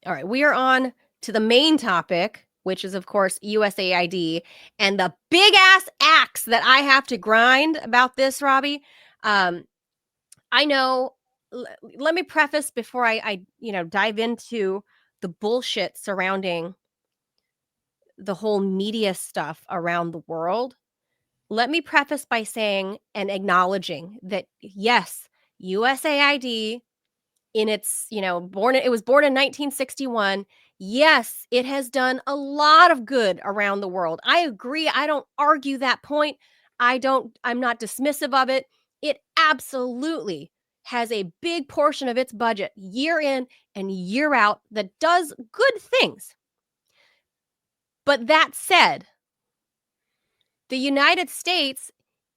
All right, we are on to the main topic, which is, of course, USAID and the big ass axe that I have to grind about this, Robby. I know. Let me preface before I dive into the bullshit surrounding the whole media stuff around the world. Let me preface by saying and acknowledging that yes, USAID in its, it was born in 1961. Yes, it has done a lot of good around the world. I agree. I don't argue that point. I'm not dismissive of it. It absolutely has a big portion of its budget year in and year out that does good things. But that said, the United States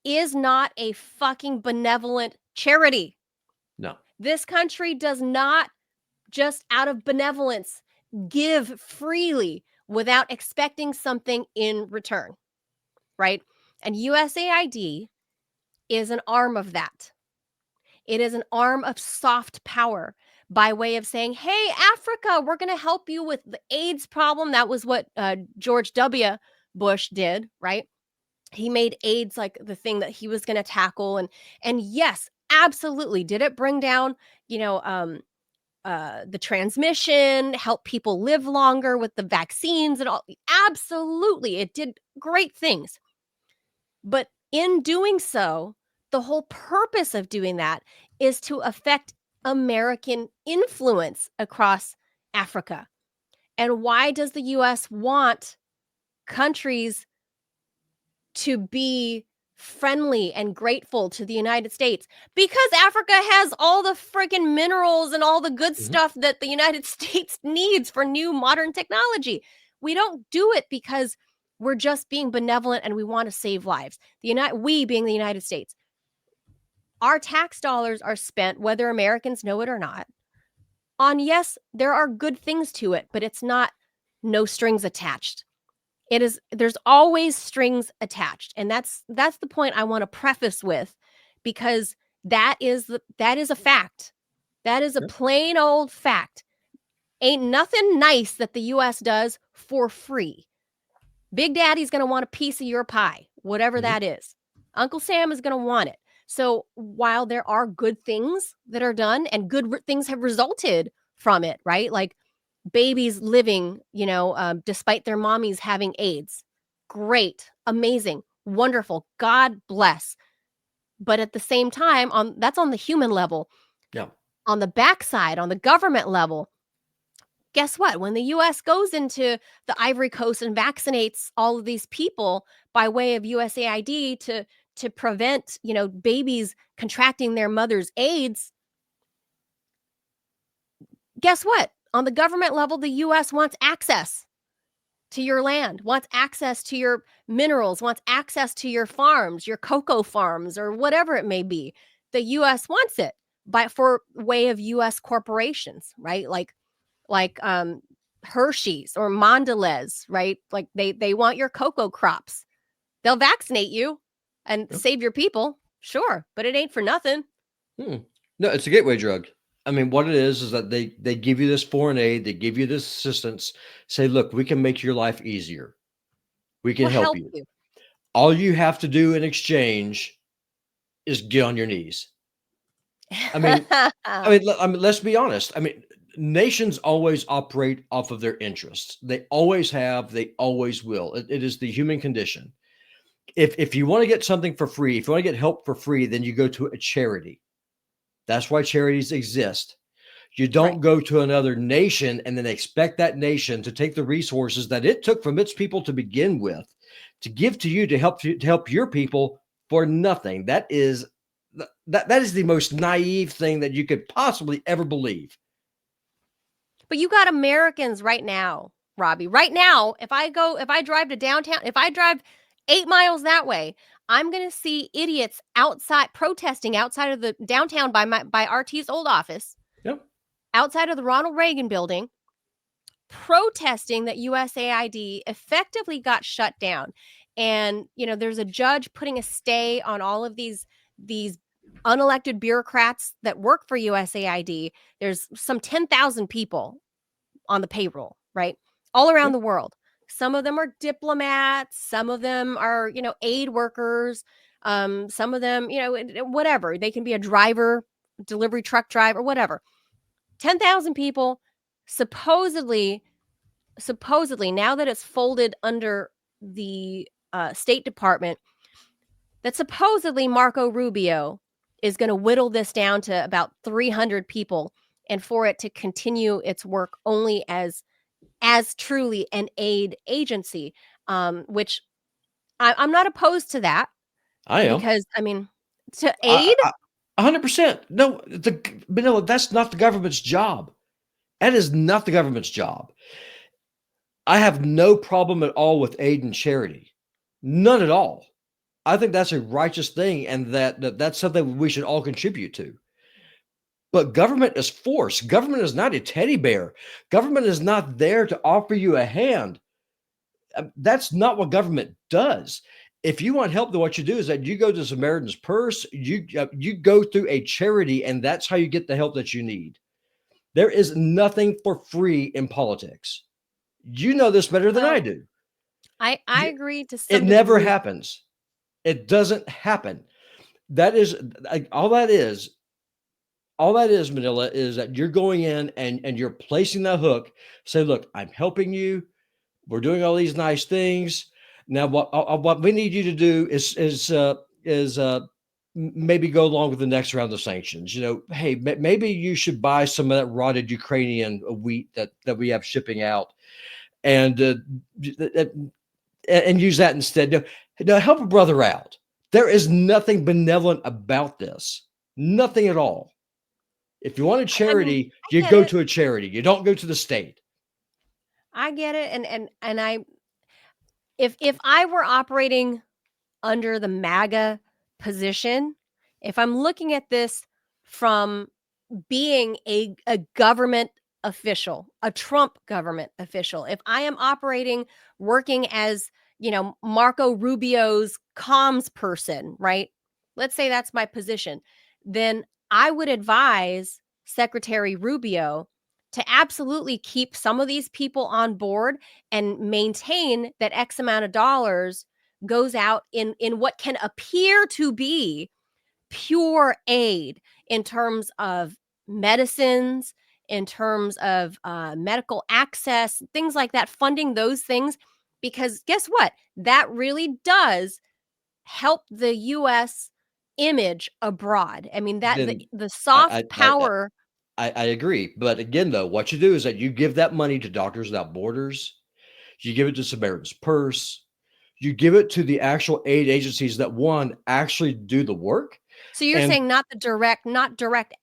is not a fucking benevolent charity. No. This country does not just out of benevolence give freely without expecting something in return, right? And USAID is an arm of that. It is an arm of soft power by way of saying, hey, Africa, we're going to help you with the AIDS problem. That was what George W. Bush did, right? He made AIDS like the thing that he was going to tackle. And yes, absolutely. Did it bring down, the transmission, help people live longer with the vaccines and all? Absolutely. It did great things. But in doing so, the whole purpose of doing that is to affect American influence across Africa. And why does the US want countries to be friendly and grateful to the United States? Because Africa has all the freaking minerals and all the good stuff that the United States needs for new modern technology. We don't do it because we're just being benevolent and we want to save lives. We being the United States, our tax dollars are spent, whether Americans know it or not, on, yes, there are good things to it, but it's not no strings attached. There's always strings attached. And that's the point I want to preface with, because that is a fact. That is a plain old fact. Ain't nothing nice that the US does for free. Big Daddy's going to want a piece of your pie, whatever that is. Uncle Sam is going to want it. So while there are good things that are done and good things have resulted from it, right? Like babies living, despite their mommies having AIDS. Great, amazing, wonderful. God bless. But at the same time, that's on the human level. Yeah. On the backside, on the government level, guess what? When the U.S. goes into the Ivory Coast and vaccinates all of these people by way of USAID to prevent, babies contracting their mother's AIDS, guess what? On the government level, the U.S. wants access to your land, wants access to your minerals, wants access to your farms, your cocoa farms, or whatever it may be. The U.S. wants it for way of U.S. corporations, right? Like Hershey's or Mondelez, right? Like they want your cocoa crops. They'll vaccinate you and save your people, sure, but it ain't for nothing. No, it's a gateway drug. I mean, what it is that they give you this foreign aid, they give you this assistance, say, look, we can make your life easier. We can help you. All you have to do in exchange is get on your knees. I mean, let's be honest. I mean, nations always operate off of their interests. They always have, they always will. It is the human condition. If you want to get something for free, if you want to get help for free, then you go to a charity. That's why charities exist. You don't go to another nation and then expect that nation to take the resources that it took from its people to begin with to give to you to help your people for nothing. That is the most naive thing that you could possibly ever believe. But you got Americans right now, Robby. Right now, if I drive to downtown, if I drive 8 miles that way, I'm going to see idiots outside protesting outside of the downtown by RT's old office. Yep. Outside of the Ronald Reagan building, protesting that USAID effectively got shut down. And, there's a judge putting a stay on all of these unelected bureaucrats that work for USAID. There's some 10,000 people the payroll, right? All around Yep. the world. Some of them are diplomats, some of them are, aid workers, some of them, whatever. They can be a driver, delivery truck driver, whatever. 10,000 people supposedly, now that it's folded under the State Department, that supposedly Marco Rubio is going to whittle this down to about 300 people, and for it to continue its work only as truly an aid agency, which I'm not opposed to that, I am. because to aid. 100%. No, that's not the government's job. That is not the government's job. I have no problem at all with aid and charity. None at all. I think that's a righteous thing, and that's something we should all contribute to. But government is force. Government is not a teddy bear. Government is not there to offer you a hand. That's not what government does. If you want help, then what you do is that you go to Samaritan's Purse, you go through a charity, and that's how you get the help that you need. There is nothing for free in politics. You know this better than I do. I agree to some It never degree. happens. It doesn't happen. That is all that is. All that is, Manila, is that you're going in and you're placing that hook. Say, look, I'm helping you. We're doing all these nice things. Now, what we need you to do is maybe go along with the next round of sanctions. Hey, maybe you should buy some of that rotted Ukrainian wheat that we have shipping out, and use that instead. No, help a brother out. There is nothing benevolent about this. Nothing at all. If you want a charity, you go to a charity. You don't go to the state. I get it, and if I were operating under the MAGA position, if I'm looking at this from being a government official, a Trump government official, if I am working as, Marco Rubio's comms person, right? Let's say that's my position. Then I would advise Secretary Rubio to absolutely keep some of these people on board and maintain that X amount of dollars goes out in what can appear to be pure aid in terms of medicines, in terms of medical access, things like that, funding those things. Because guess what? That really does help the U.S. image abroad. I mean, that Then the I soft I I power. I agree. But again, though, what you do is that you give that money to Doctors Without Borders. You give it to Samaritan's Purse. You give it to the actual aid agencies that actually do the work. So you're And saying not direct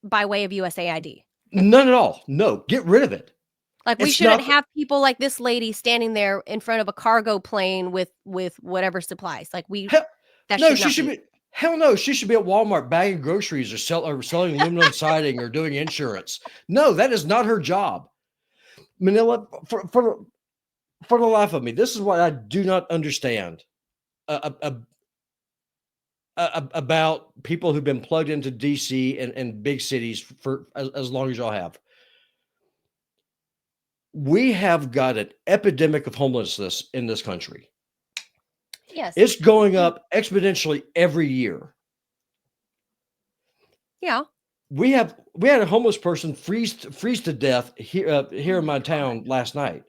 by way of USAID. none at all. No, get rid of it. Like, we It's shouldn't not. have people like this lady standing there in front of a cargo plane with whatever supplies. Like, Hell, that no, should she not should be. be. Hell no, she should be at Walmart bagging groceries or selling aluminum siding or doing insurance. No, that is not her job. Manila, for the life of me, this is what I do not understand about people who've been plugged into DC and big cities for as long as y'all have. We have got an epidemic of homelessness in this country. Yes. It's going up exponentially every year. Yeah. We had a homeless person freeze to death here in my town last night.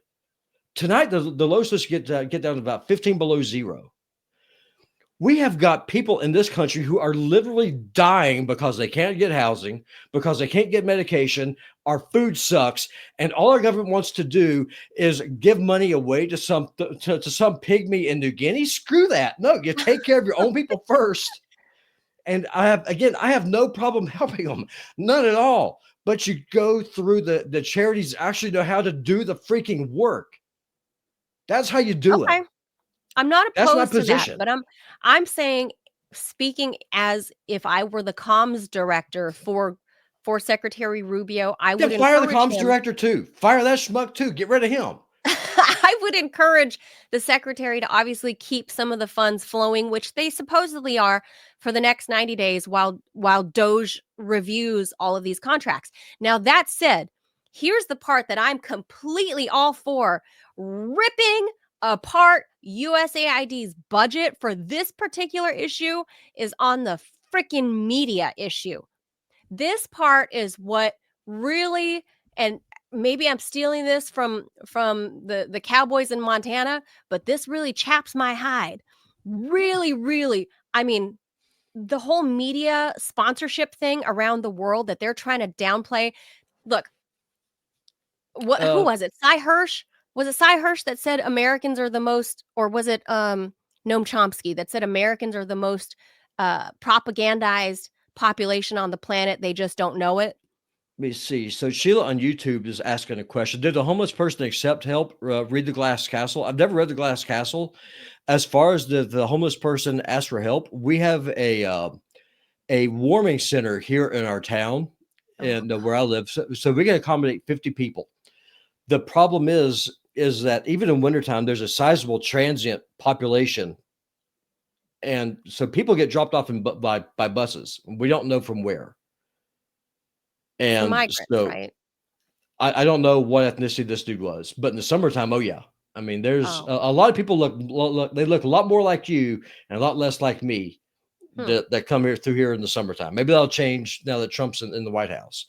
Tonight, the lowest get down to about 15 below zero. We have got people in this country who are literally dying because they can't get housing, because they can't get medication. Our food sucks, and all our government wants to do is give money away to some pygmy in New Guinea. Screw that! No, you take care of your own people first. And I have no problem helping them, none at all. But you go through the charities that actually know how to do the freaking work. That's how you do it. Okay. I'm not That's my opposed to that, position. but I'm saying, speaking as if I were the comms director for Secretary Rubio, I would Then fire the encourage comms him. director too. Fire that schmuck too. Get rid of him. I would encourage the secretary to obviously keep some of the funds flowing, which they supposedly are, for the next 90 days while Doge reviews all of these contracts. Now, that said, here's the part that I'm completely all for: ripping apart USAID's budget for this particular issue is on the freaking media issue. This part is what really, and maybe I'm stealing this from the cowboys in Montana, but this really chaps my hide. Really, really, I mean, the whole media sponsorship thing around the world that they're trying to downplay. Look, who Uh, was it? Cy Hirsch? Was it Cy Hirsch that said Americans are the most, or was it Noam Chomsky that said Americans are the most propagandized population on the planet? They just don't know it. Let me see. So Sheila on YouTube is asking a question. Did the homeless person accept help? Read The Glass Castle. I've never read The Glass Castle. As far as the homeless person asked for help, we have a warming center here in our town Oh and God. where I live. So we can accommodate 50 people. The problem is that even in wintertime, there's a sizable transient population. And so people get dropped off by buses. We don't know from where. Some And migrants, so right? I don't know what ethnicity this dude was, but in the summertime, oh yeah. I mean, there's Oh. a lot of people they look a lot more like you and a lot less like me Hmm. that come here through here in the summertime. Maybe that'll change now that Trump's in the White House.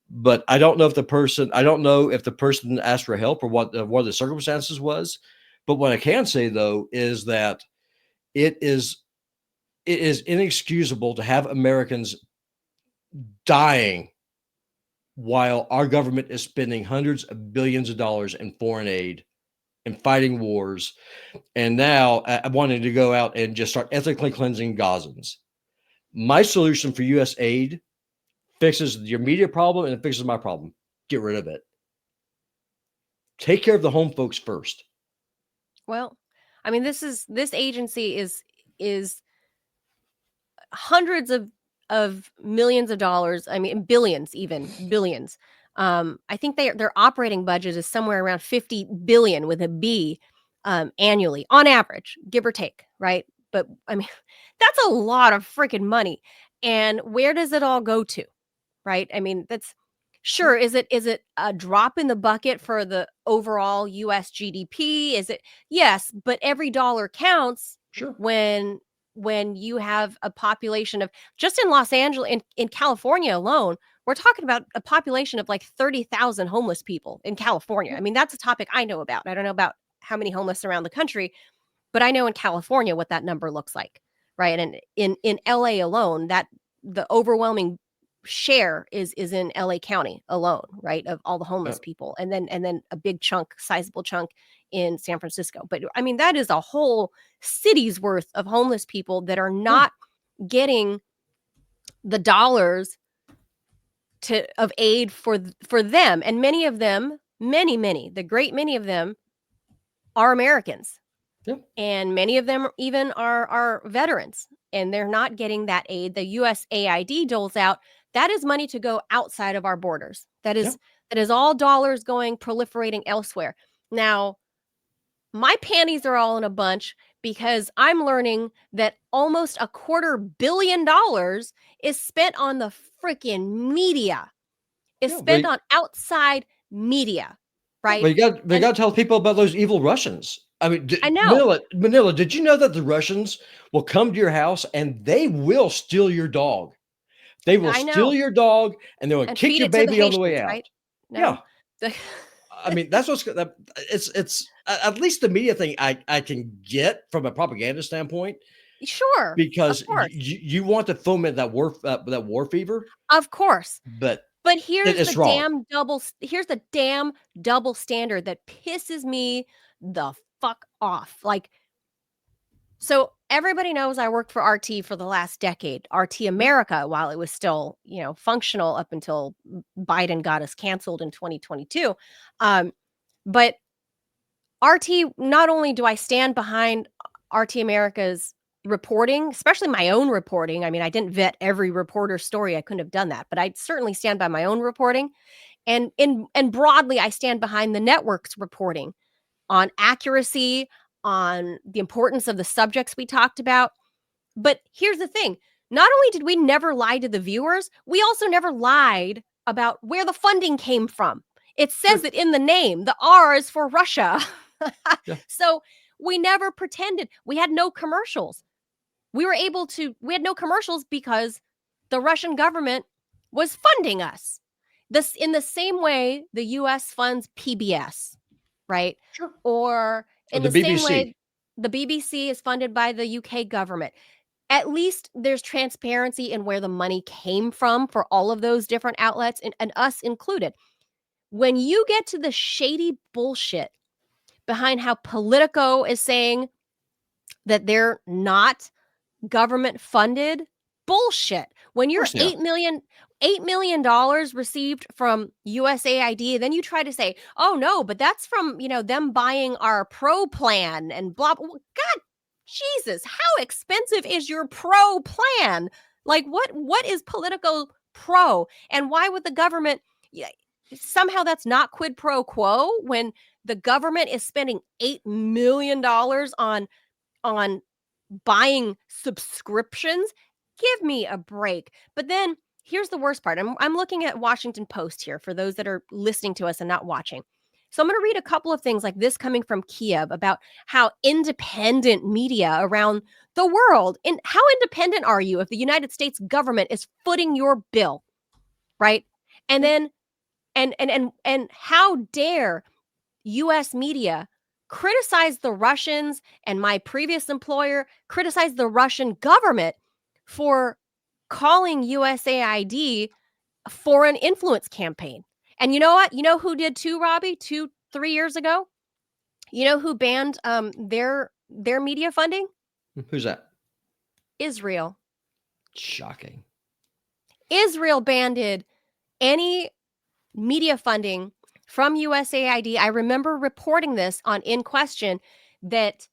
But I don't know if the person asked for help or what the circumstances was. But what I can say though is that it is it is inexcusable to have Americans dying while our government is spending hundreds of billions of dollars in foreign aid and fighting wars, and now wanting to go out and just start ethically cleansing Gazans. My solution for U.S. aid fixes your media problem and it fixes my problem. Get rid of it. Take care of the home folks first. Well, I mean, this agency is hundreds of millions of dollars. I mean, billions, even billions. I think their operating budget is somewhere around 50 billion with a B, annually on average, give or take, right? But I mean, that's a lot of freaking money. And where does it all go to? Right? I mean, that's Yeah, sure, is it a drop in the bucket for the overall US GDP? Is it? Yes, but every dollar counts sure. when you have a population of, just in Los Angeles, in California alone, we're talking about a population of like 30,000 homeless people in California. Yeah, I mean, that's a topic I know about. I don't know about how many homeless around the country, but I know in California what that number looks like, right? And in LA alone, that the overwhelming share is in LA County alone, right? Of all the yeah, homeless people. And then a big chunk, sizable chunk in San Francisco. But I mean, that is a whole city's worth of homeless people that are yeah, not getting the dollars to of aid for them. And many of them, many, the great many of them are Americans, yeah, and many of them even are veterans, and they're not getting that aid the USAID doles out. That is money to go outside of our borders. That yeah, is all dollars going proliferating elsewhere. Now, my panties are all in a bunch because I'm learning that almost $250 million is spent on the freaking media. Is yeah. spent on outside media, Yeah, but right? they And got to tell people about those evil Russians. I mean, I know. Manila, did you know that the Russians will come to your house and they will steal your dog? They will I steal know. your dog and they will And kick feed your it to the baby on the way Haitians, out. right? Yeah, No? The I mean that's it's at least the media thing I can get from a propaganda standpoint Sure, of because course, you want to foment that war fever, of course. but But here's the it's wrong. here's the damn double standard that pisses me the fuck off. Like, so everybody knows I worked for RT for the last decade, RT Yeah, America, while it was still, functional up until Biden got us canceled in 2022. But RT, not only do I stand behind RT America's reporting, especially my own reporting. I mean, I didn't vet every reporter's story. I couldn't have done that, but I certainly stand by my own reporting. And broadly, I stand behind the network's reporting on accuracy, on the importance of the subjects we talked about. But here's the thing. Not only did we never lie to the viewers, we also never lied about where the funding came from. It says it in the name. The R is for Russia. Yeah. So we never pretended. We had no commercials. We had no commercials because the Russian government was funding us. This in the same way the US funds PBS, right? Sure. Or in the the same way BBC. the BBC is funded by the UK government. At least there's transparency in where the money came from for all of those different outlets and us included. When you get to the shady bullshit behind how Politico is saying that they're not government funded, bullshit. When Of you're course they are. $8 million received from USAID, then you try to say, oh no, but that's from, them buying our pro plan and blah, blah. God, Jesus, how expensive is your pro plan? Like what is Politico pro? And why would the government, somehow that's not quid pro quo when the government is spending $8 million on buying subscriptions? Give me a break. But then here's the worst part. I'm looking at Washington Post here for those that are listening to us and not watching. So I'm going to read a couple of things like this coming from Kiev about how independent media around the world, and how independent are you if the United States government is footing your bill, right? And then and how dare US media criticize the Russians, and my previous employer criticized the Russian government for calling USAID a foreign influence campaign. And you know what? You know who did too, Robby? 3 years ago? You know who banned their media funding? Who's that? Israel. Shocking. Israel banned any media funding from USAID. I remember reporting this on In Question that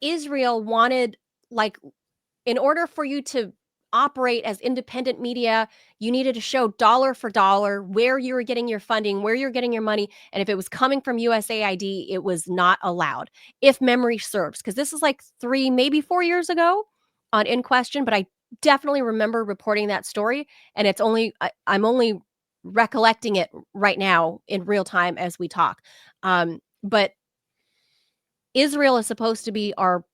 Israel wanted, like, in order for you to operate as independent media, you needed to show dollar for dollar where you were getting your funding, where you're getting your money. And if it was coming from USAID, it was not allowed, if memory serves. Because this is like 3, maybe 4 years ago on In Question, but I definitely remember reporting that story. And I'm only recollecting it right now in real time as we talk. But Israel is supposed to be our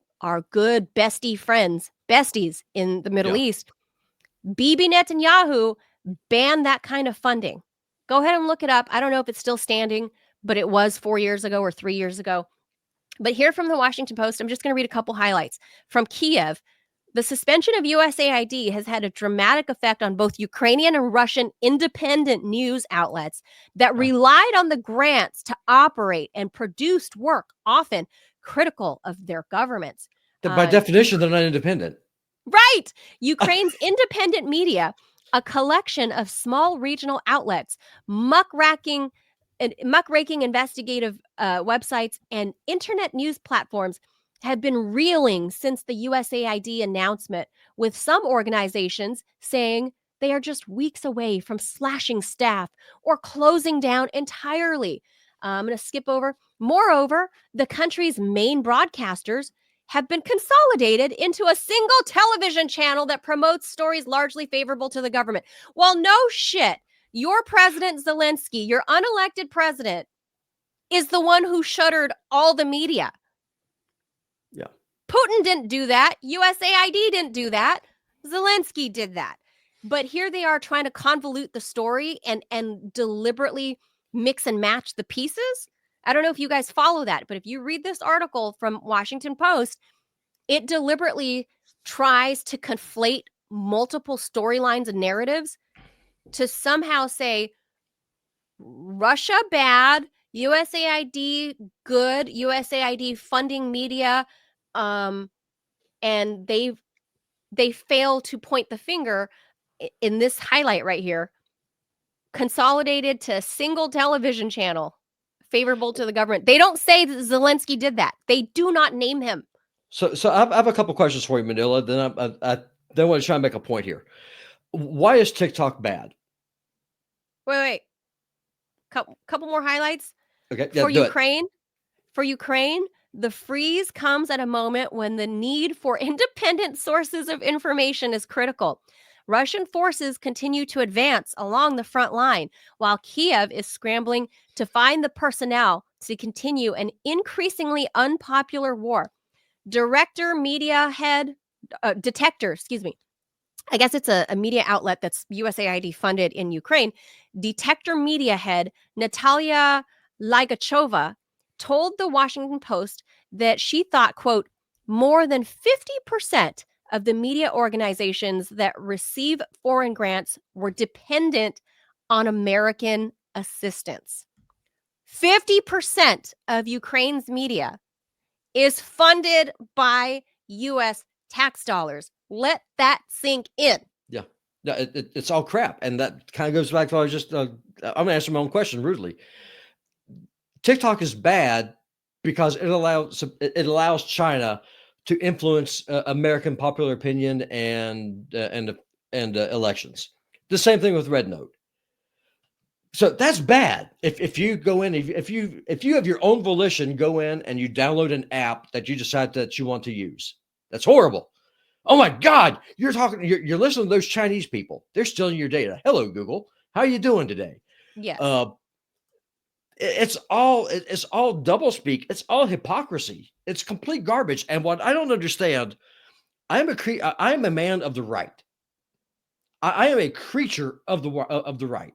good besties in the Middle Yeah. East. Bibi Netanyahu banned that kind of funding. Go ahead and look it up. I don't know if it's still standing, but it was 4 years ago or 3 years ago. But here from the Washington Post, I'm just going to read a couple highlights. From Kiev, the suspension of USAID has had a dramatic effect on both Ukrainian and Russian independent news outlets that relied on the grants to operate and produced work, often critical of their governments. By definition, they're not independent. Right. Ukraine's independent media, a collection of small regional outlets, muckraking investigative websites, and internet news platforms, have been reeling since the USAID announcement, with some organizations saying they are just weeks away from slashing staff or closing down entirely. I'm going to skip over. Moreover, the country's main broadcasters have been consolidated into a single television channel that promotes stories largely favorable to the government. Well, no shit. Your president, Zelensky, your unelected president, is the one who shuttered all the media. Yeah. Putin didn't do that. USAID didn't do that. Zelensky did that. But here they are trying to convolute the story and deliberately mix and match the pieces. I don't know if you guys follow that, but if you read this article from Washington Post, it deliberately tries to conflate multiple storylines and narratives to somehow say Russia bad, USAID good, USAID funding media, and they fail to point the finger in this highlight right here, consolidated to a single television channel favorable to the government. They don't say that Zelensky did that. They do not name him. So I have a couple questions for you, Manila. Then I then want to try and make a point here. Why is TikTok bad? Wait. Couple more highlights. Okay, yeah, For do Ukraine, the freeze comes at a moment when the need for independent sources of information is critical. Russian forces continue to advance along the front line, while Kiev is scrambling to find the personnel to continue an increasingly unpopular war. Detector, excuse me. I guess it's a media outlet that's USAID funded in Ukraine. Detector media head Natalia Ligachova told the Washington Post that she thought, quote, more than 50% of the media organizations that receive foreign grants were dependent on American assistance. 50% of Ukraine's media is funded by U.S. tax dollars. Let that sink in. Yeah. No, it's all crap. And that kind of goes back to what I was just, I'm going to answer my own question rudely. TikTok is bad because it allows China to influence American popular opinion and elections. The same thing with Red Note. So that's bad. If you go in, if you have your own volition, go in and you download an app that you decide that you want to use. That's horrible. Oh my God, you're listening to those Chinese people. They're stealing your data. Hello, Google. How are you doing today? Yes. It's all doublespeak. It's all hypocrisy. It's complete garbage. And what I don't understand, I am a man of the right. I am a creature of the right.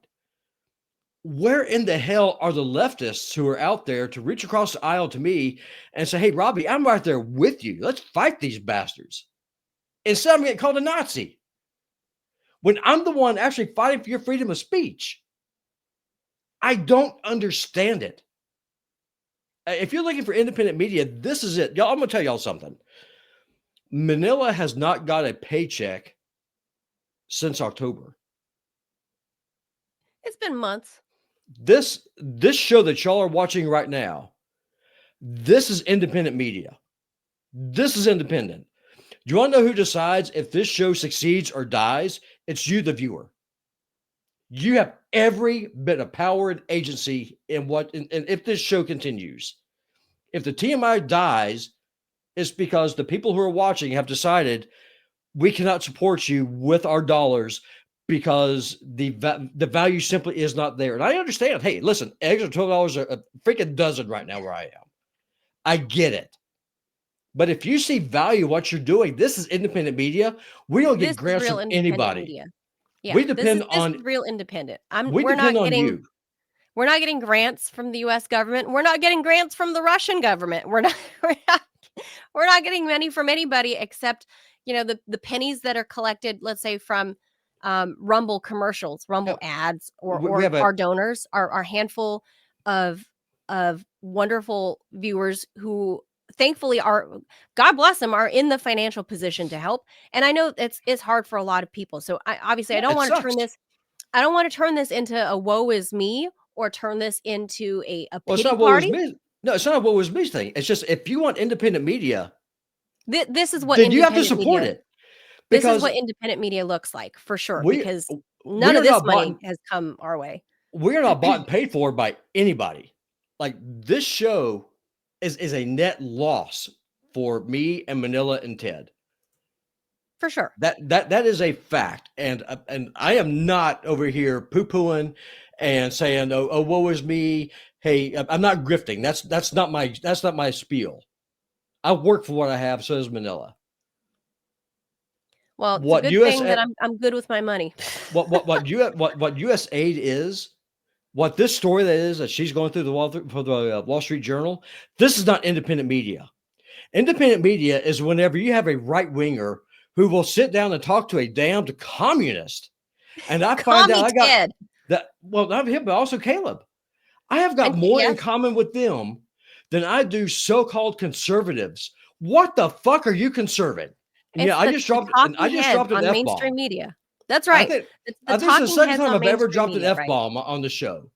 Where in the hell are the leftists who are out there to reach across the aisle to me and say, "Hey, Robby, I'm right there with you. Let's fight these bastards." Instead, I'm getting called a Nazi when I'm the one actually fighting for your freedom of speech. I don't understand it. If you're looking for independent media, this is it. Y'all, I'm going to tell y'all something. Manila has not got a paycheck since October. It's been months. This show that y'all are watching right now, this is independent media. This is independent. Do you want to know who decides if this show succeeds or dies? It's you, the viewer. You have every bit of power and agency in if this show continues. If the TMI dies, it's because the people who are watching have decided we cannot support you with our dollars because the value simply is not there. And I understand. Hey, listen, eggs are $12 a freaking dozen right now where I am. I get it. But if you see value in what you're doing, this is independent media. We don't get grants from anybody. Media. Yeah, we depend this on is real independent. we depend on you. We're not getting grants from the U.S. government. We're not getting grants from the Russian government. We're not getting money from anybody except, the pennies that are collected, let's say from Rumble commercials, Rumble ads, or our donors, our handful of wonderful viewers who thankfully God bless them, are in the financial position to help. And I know it's hard for a lot of people. So I don't want to turn this. I don't want to turn this into a woe is me or turn this into a pity party. No, it's not a woe is me thing. It's just if you want independent media, this is what then you have to support it. This is what independent media looks like for sure, because none of this money has come our way. We're not bought and paid for by anybody. Like this show is a net loss for me and Manila and Ted. For sure. That is a fact. And I am not over here poo-pooing and saying, oh, woe is me. Hey, I'm not grifting. That's not my spiel. I work for what I have, so does Manila. Well, it's a good thing that I'm good with my money. what USAID is, what this story that she's going through the Wall Street Journal, this is not independent media. Independent media is whenever you have a right winger who will sit down and talk to a damned communist. And I find out I got that. Well, not him, but also Caleb. I have got more in common with them than I do so-called conservatives. What the fuck are you conserving? Yeah, I just dropped an F-bomb on mainstream media. That's right. I think it's the second time I've ever dropped an F-bomb on the show.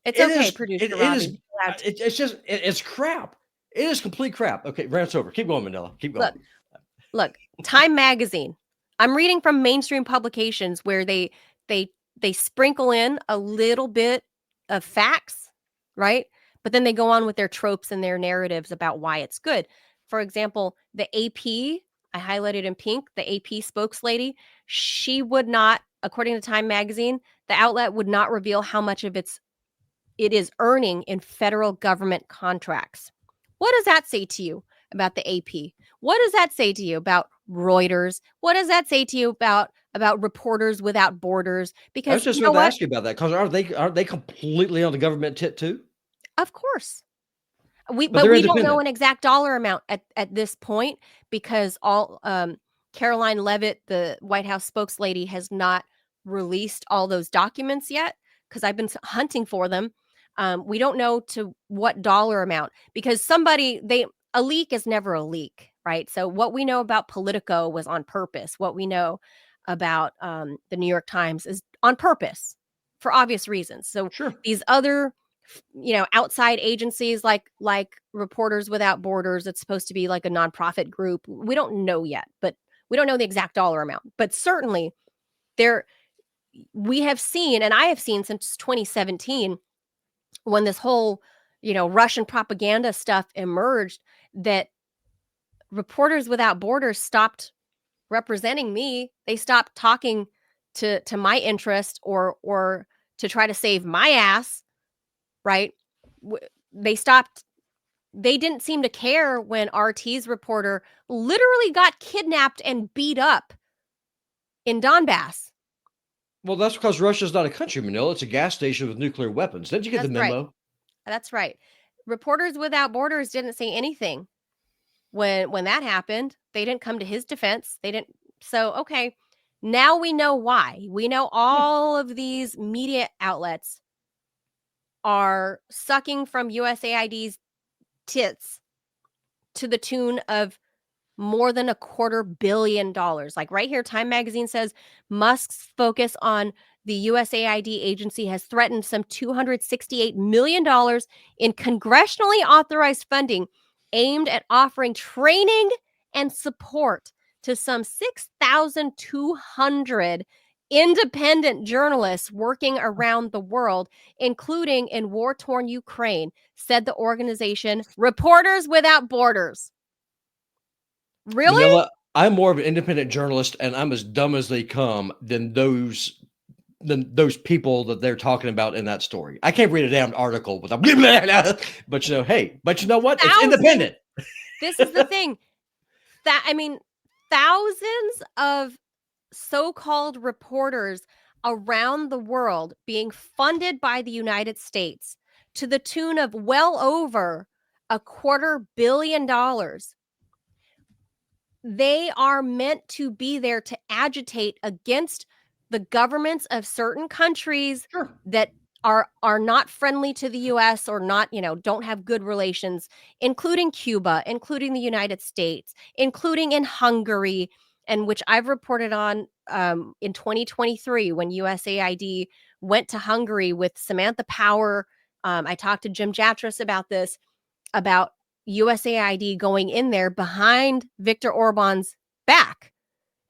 It's okay, producer Robby. It's crap. It is complete crap. Okay, rant's over. Keep going, Manila. Keep going. Look, Time Magazine. I'm reading from mainstream publications where they sprinkle in a little bit of facts, right? But then they go on with their tropes and their narratives about why it's good. For example, the AP, I highlighted in pink, the AP spokeslady. She would not, according to Time magazine, the outlet would not reveal how much of it is earning in federal government contracts. What does that say to you about the AP? What does that say to you about Reuters? What does that say to you about Reporters Without Borders? I was Because just you know about to what? ask you about that because aren't they completely on the government tit too? Of course. But But they're we don't know independent. an exact dollar amount at this point because Caroline Leavitt, the White House spokeslady, has not released all those documents yet because I've been hunting for them. We don't know to what dollar amount because a leak is never a leak, right? So what we know about Politico was on purpose. What we know about the New York Times is on purpose for obvious reasons. So Sure. these other outside agencies like Reporters Without Borders, it's supposed to be like a nonprofit group. We don't know yet, but we don't know the exact dollar amount. But certainly there we have seen, and I have seen since 2017 when this whole, Russian propaganda stuff emerged, that Reporters Without Borders stopped representing me. They stopped talking to my interest or to try to save my ass, right? They stopped. They didn't seem to care when RT's reporter literally got kidnapped and beat up in Donbass. Well, that's because Russia's not a country, Manila. It's a gas station with nuclear weapons. Didn't you get the That's right. memo? That's right. Reporters Without Borders didn't say anything when that happened. They didn't come to his defense. They didn't. So, okay, now we know why. We know Yeah. all of these media outlets are sucking from USAID's tits to the tune of more than $250 million. Like right here, Time magazine says Musk's focus on the USAID agency has threatened some $268 million in congressionally authorized funding aimed at offering training and support to some 6,200 independent journalists working around the world, including in war-torn Ukraine, said the organization Reporters Without Borders. Really? Manila, I'm more of an independent journalist, and I'm as dumb as they come than those people that they're talking about in that story. I can't read a damn article without, but hey, but you know what? It's Thousands. independent. This is the thing. Thousands of so-called reporters around the world being funded by the United States to the tune of well over $250 million. They are meant to be there to agitate against the governments of certain countries Sure. that are not friendly to the US or not, don't have good relations, including Cuba, including the United States, including in Hungary, and which I've reported on in 2023 when USAID went to Hungary with Samantha Power. I talked to Jim Jatras about this, about USAID going in there behind Viktor Orban's back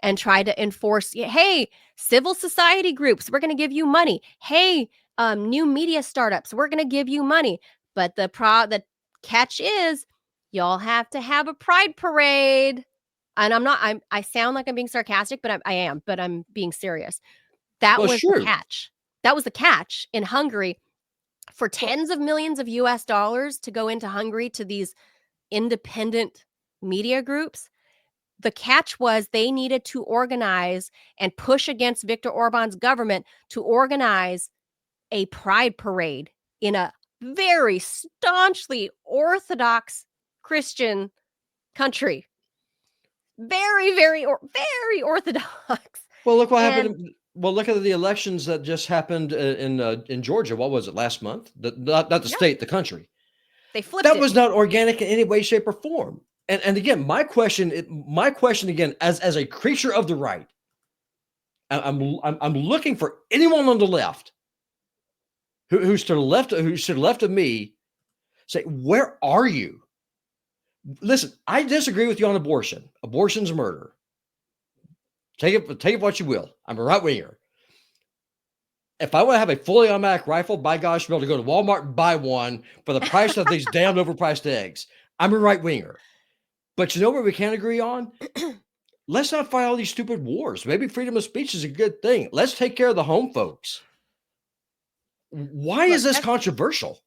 and try to enforce, hey, civil society groups, we're going to give you money. Hey, new media startups, we're going to give you money. But the catch is y'all have to have a pride parade. And I sound like I'm being sarcastic, but I am, but I'm being serious. That Well, it's was the true. catch. That was the catch in Hungary for tens of millions of US dollars to go into Hungary to these independent media groups. The catch was they needed to organize and push against Viktor Orban's government to organize a pride parade in a very staunchly Orthodox Christian country. Very, very Orthodox. Well, look what And happened. Well, look at the elections that just happened in Georgia. What was it, last month? Not the yeah, state, the country. they flipped That it. was not organic in any way, shape, or form. And again, my question again, as a creature of the right, I'm looking for anyone on the left who's to the left of me. Say, where are you? Listen, I disagree with you on abortion. Abortion's murder. Take it what you will. I'm a right winger. If I want to have a fully automatic rifle, by gosh, I'll be able to go to Walmart and buy one for the price of these damn overpriced eggs. I'm a right winger. But you know what we can't agree on? let's not fight all these stupid wars. Maybe freedom of speech is a good thing. Let's take care of the home folks. Why Look, is this controversial?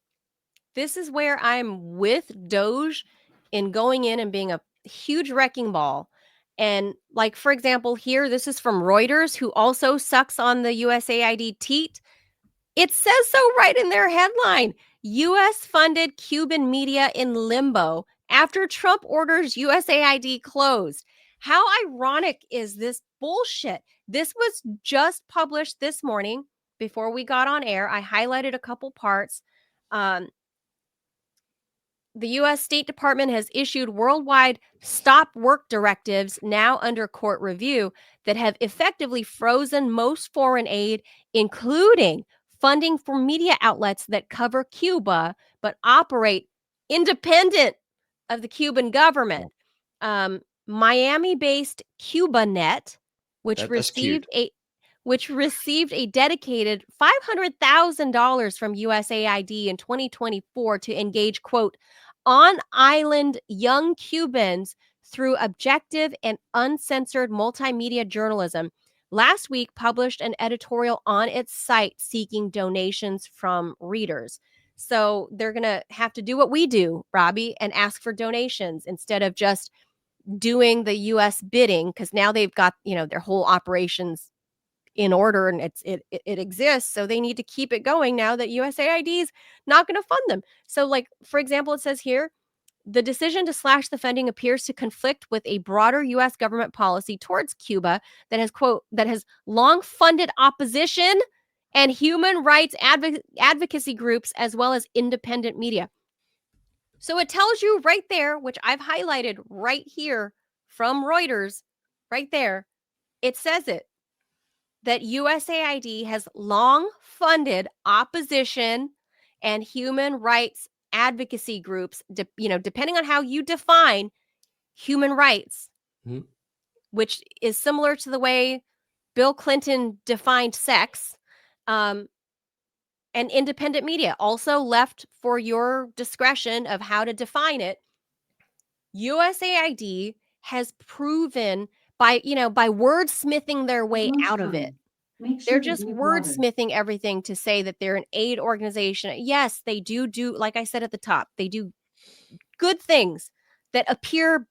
this is where I'm with Doge in going in and being a huge wrecking ball. And like, for example, here, this is from Reuters, who also sucks on the USAID teat. It says so right in their headline. U.S. funded Cuban media in limbo after Trump orders USAID closed. How ironic is this bullshit? This was just published this morning before we got on air. I highlighted a couple parts. The U.S. State Department has issued worldwide stop work directives now under court review that have effectively frozen most foreign aid, including funding for media outlets that cover Cuba but operate independent of the Cuban government. Miami-based CubaNet, which That's cute. received a dedicated $500,000 from USAID in 2024 to engage, quote, on-island young Cubans through objective and uncensored multimedia journalism, last week published an editorial on its site seeking donations from readers. So they're going to have to do what we do, Robby, and ask for donations instead of just doing the U.S. bidding, because now they've got, their whole operations in order and it exists. So they need to keep it going now that USAID is not going to fund them. So, like, for example, it says here, the decision to slash the funding appears to conflict with a broader U.S. government policy towards Cuba that has, quote, that has long funded opposition and human rights advocacy groups as well as independent media. So it tells you right there, which I've highlighted right here from Reuters, right there, it says it, that USAID has long funded opposition and human rights advocacy groups, depending on how you define human rights, which is similar to the way Bill Clinton defined sex, and independent media, also left for your discretion of how to define it. USAID has proven by wordsmithing their way out of it. They're just wordsmithing everything to say that they're an aid organization. Yes, they do, like I said at the top, they do good things that appear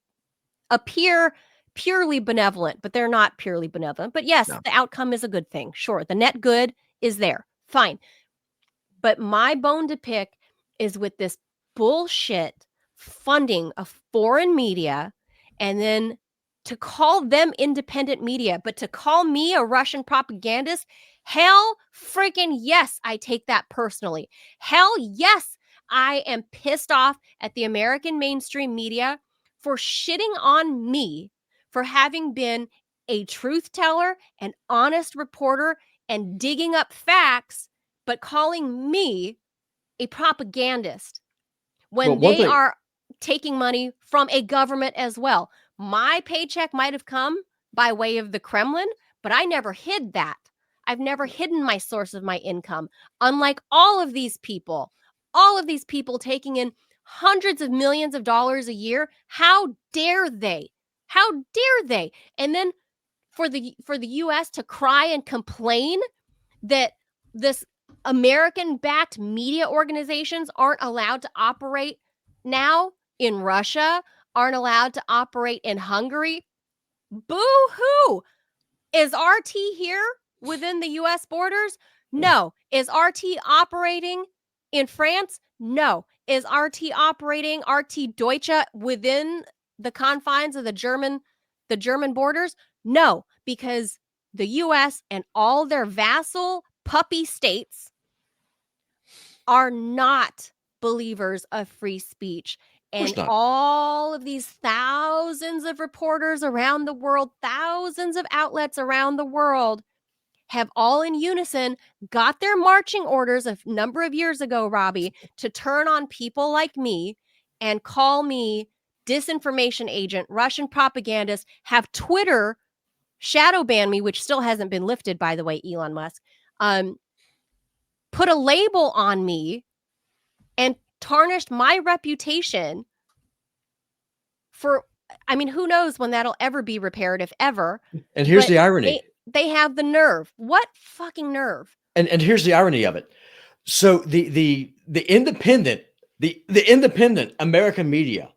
purely benevolent, but they're not purely benevolent. But yes, the outcome is a good thing. Sure, the net good is there. Fine. But my bone to pick is with this bullshit funding of foreign media, and then to call them independent media, but to call me a Russian propagandist, hell freaking yes, I take that personally. Hell yes, I am pissed off at the American mainstream media for shitting on me for having been a truth teller, an honest reporter, and digging up facts, but calling me a propagandist when they are taking money from a government as well. My paycheck might have come by way of the Kremlin, but I never hid that. I've never hidden my source of my income. Unlike all of these people taking in hundreds of millions of dollars a year, how dare they? How dare they? And then for the US to cry and complain that this American-backed media organizations aren't allowed to operate now in Russia, aren't allowed to operate in Hungary. Boo-hoo! Is RT here within the U.S. borders? No. Is RT operating in France? No. Is RT operating, RT Deutsche, within the confines of the German borders? No, because the U.S. and all their vassal puppy states are not believers of free speech. And all of these thousands of reporters around the world, thousands of outlets around the world have all in unison got their marching orders a number of years ago, Robby, to turn on people like me and call me disinformation agent, Russian propagandist, have Twitter shadow ban me, which still hasn't been lifted, by the way, Elon Musk, put a label on me and tarnished my reputation for I mean, who knows when that'll ever be repaired, if ever. And here's But the irony. they have the nerve. What fucking nerve? And here's the irony of it. So the independent the independent American media.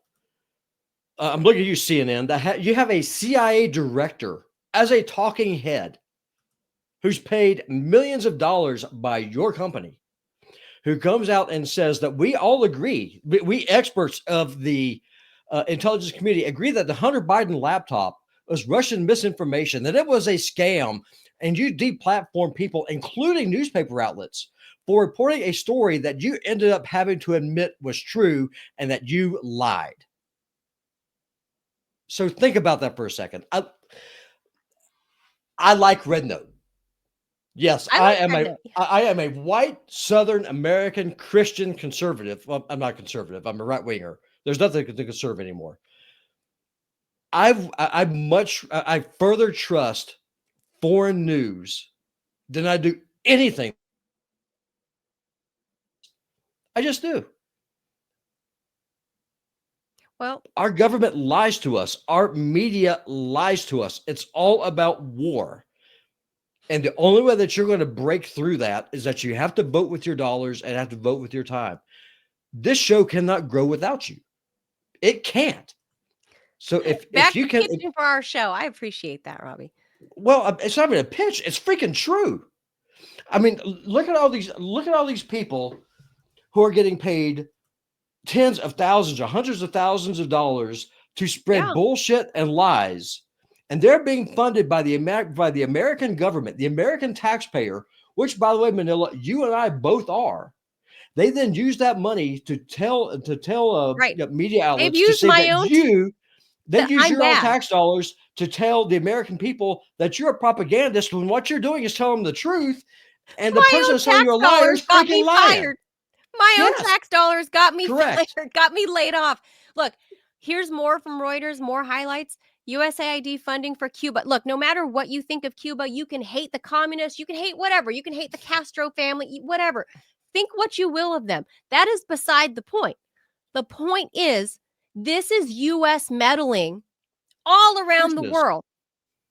I'm looking at you, CNN. You have a CIA director as a talking head, who's paid millions of dollars by your company, who comes out and says that we all agree, we experts of the intelligence community agree that the Hunter Biden laptop was Russian misinformation, that it was a scam, and you deplatform people, including newspaper outlets, for reporting a story that you ended up having to admit was true and that you lied. So think about that for a second. I like Red Note. Yes, I like Red Note. I am a white Southern American Christian conservative. Well, I'm not conservative. I'm a right winger. There's nothing to conserve anymore. I further trust foreign news than I do anything. I just do. Well, our government lies to us. Our media lies to us. It's all about war. And the only way that you're going to break through that is that you have to vote with your dollars and have to vote with your time. This show cannot grow without you. It can't. So if you can, pitching for our show, I appreciate that, Robby. Well, it's not even a pitch. It's freaking true. I mean, look at all these people who are getting paid tens of thousands or hundreds of thousands of dollars to spread bullshit and lies. And they're being funded by the American government, the American taxpayer, which, by the way, Manila, you and I both are. They then use that money to tell media outlets to say that they use your own tax dollars to tell the American people that you're a propagandist when what you're doing is telling them the truth. And the person that's saying you're a liar is freaking lying. My own tax dollars got me fired, got me laid off. Look, here's more from Reuters, more highlights. USAID funding for Cuba. Look, no matter what you think of Cuba, you can hate the communists, you can hate whatever, you can hate the Castro family, whatever. Think what you will of them. That is beside the point. The point is, this is U.S. meddling all around the world.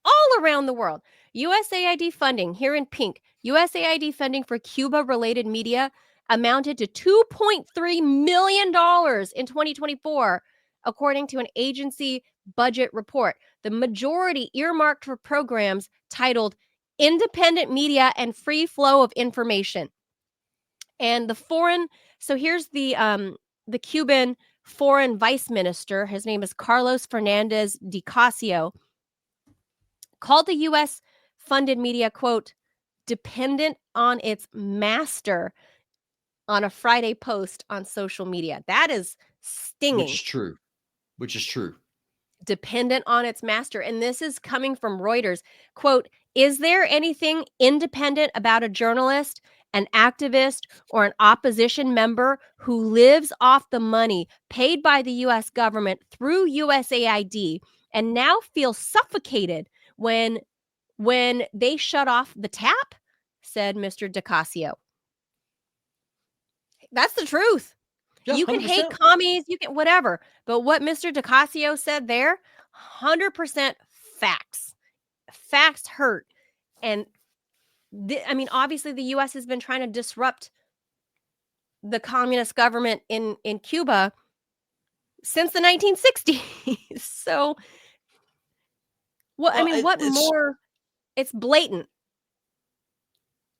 All around the world. USAID funding, here in pink, USAID funding for Cuba-related media amounted to $2.3 million in 2024, according to an agency budget report. The majority earmarked for programs titled Independent Media and Free Flow of Information. And so here's the Cuban foreign vice minister, his name is Carlos Fernandez de Casio, called the U.S. funded media, quote, dependent on its master on a Friday post on social media. That is stinging. Which is true. Dependent on its master. And this is coming from Reuters. Quote, is there anything independent about a journalist, an activist, or an opposition member who lives off the money paid by the U.S. government through USAID and now feels suffocated when they shut off the tap? Said Mr. DeCasio. That's the truth. Yeah, you can 100%. Hate commies, you can whatever. But what Mr. DeCasio said there, 100% facts. Facts hurt. And I mean, obviously the U.S. has been trying to disrupt the communist government in Cuba since the 1960s. So, what more? It's blatant.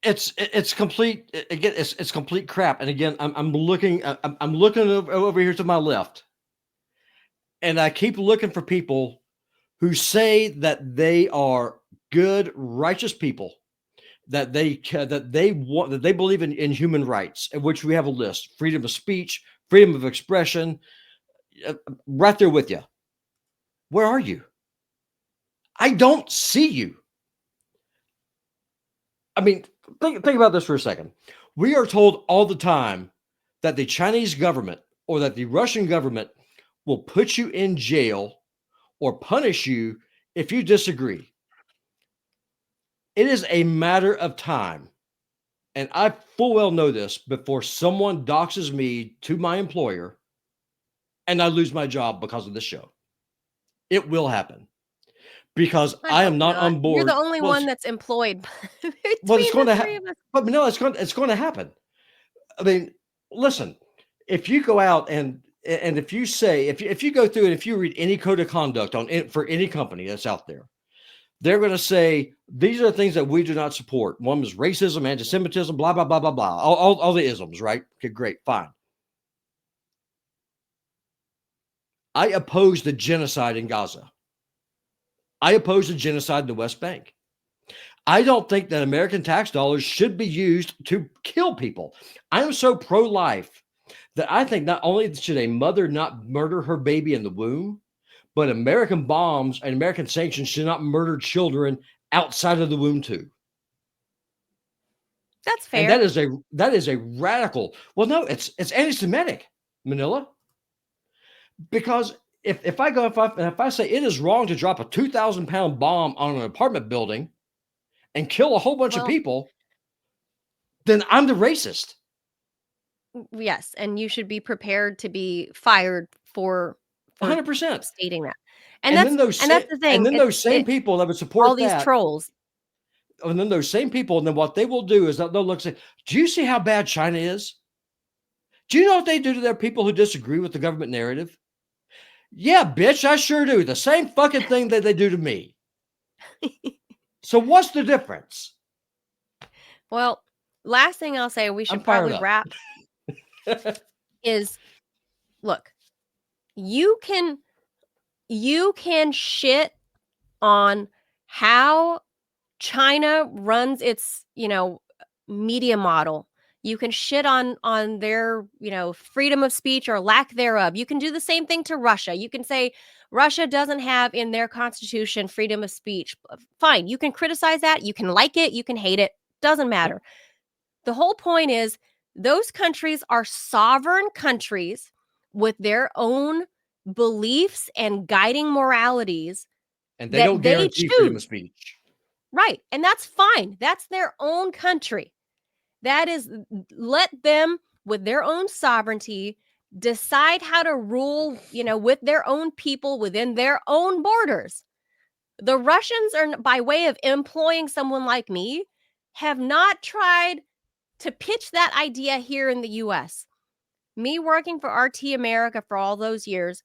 It's complete. Again, it's complete crap. And again, I'm looking over here to my left, and I keep looking for people who say that they are good, righteous people, that they believe in human rights, in which we have a list: freedom of speech, freedom of expression, right there with you. Where are you? I don't see you. I mean, think about this for a second. We are told all the time that the Chinese government or that the Russian government will put you in jail or punish you if you disagree. It is a matter of time, and I full well know this, before someone doxes me to my employer and I lose my job because of this show. It will happen because I I hope am not not. on You're the board. only one that's employed It's between going the to 3 of us. but no, it's going to happen. I mean, listen, if you go out and if you say if you go through and if you read any code of conduct for any company that's out there, they're going to say these are the things that we do not support. One is racism, anti-Semitism, blah blah blah blah blah. All the isms, right? Okay, great, fine. I oppose the genocide in Gaza. I oppose the genocide in the West Bank. I don't think that American tax dollars should be used to kill people. I am so pro-life that I think not only should a mother not murder her baby in the womb, but American bombs and American sanctions should not murder children outside of the womb too. That's And fair. that is a radical. Well, no, it's anti-Semitic, Manila, because if I say it is wrong to drop a 2,000-pound bomb on an apartment building and kill a whole bunch of Well, people, then I'm the racist. yes, and you should be prepared to be fired for 100%. stating that. And And then that's the thing. those same people that would All support these that, trolls. and then those same people, and then what they will do is they'll look and say, "Do you see how bad China is? Do you know what they do to their people who disagree with the government narrative?" Yeah, bitch, I sure do. The same fucking thing that they do to me. So what's the difference? Well, last thing I'll say, we I'm should fired probably up. wrap is look, you can shit on how China runs its, media model. You can shit on their, freedom of speech or lack thereof. You can do the same thing to Russia. You can say Russia doesn't have in their constitution freedom of speech. Fine, you can criticize that. You can like it, you can hate it. Doesn't matter. The whole point is those countries are sovereign countries with their own beliefs and guiding moralities And they don't that they guarantee freedom of choose. speech. Right. And that's fine. That's their own country. That is, let them, with their own sovereignty, decide how to rule, with their own people within their own borders. The Russians are, by way of employing someone like me, have not tried to pitch that idea here in the US. Me working for RT America for all those years,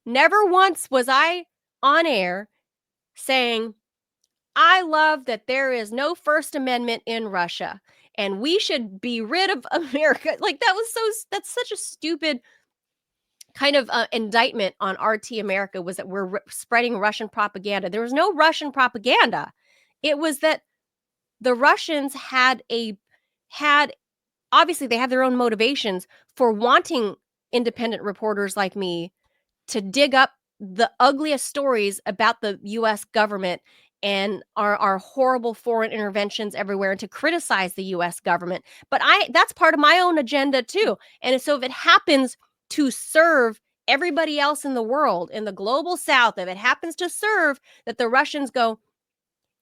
never once was I on air saying, I love that there is no First Amendment in Russia and we should be rid of America. Like that's such a stupid kind of indictment on RT America, was that we're spreading Russian propaganda. There was no Russian propaganda. It was that the Russians had obviously they have their own motivations for wanting independent reporters like me to dig up the ugliest stories about the US government and our horrible foreign interventions everywhere, and to criticize the US government. But that's part of my own agenda too. And so if it happens to serve everybody else in the world, in the global south, if it happens to serve that the Russians go,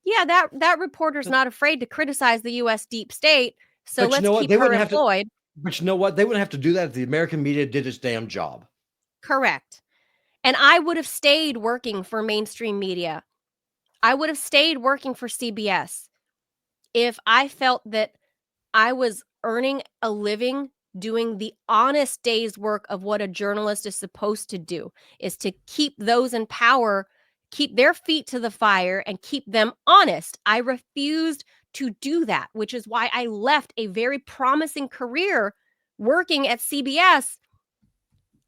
yeah, that reporter's not afraid to criticize the US deep state, so But you let's know what? keep They her wouldn't have to. employed. But you know what? They wouldn't have to do that if the American media did its damn job. Correct. And I would have stayed working for mainstream media. I would have stayed working for CBS if I felt that I was earning a living doing the honest day's work of what a journalist is supposed to do, is to keep those in power, keep their feet to the fire, and keep them honest. I refused to do that, which is why I left a very promising career working at CBS.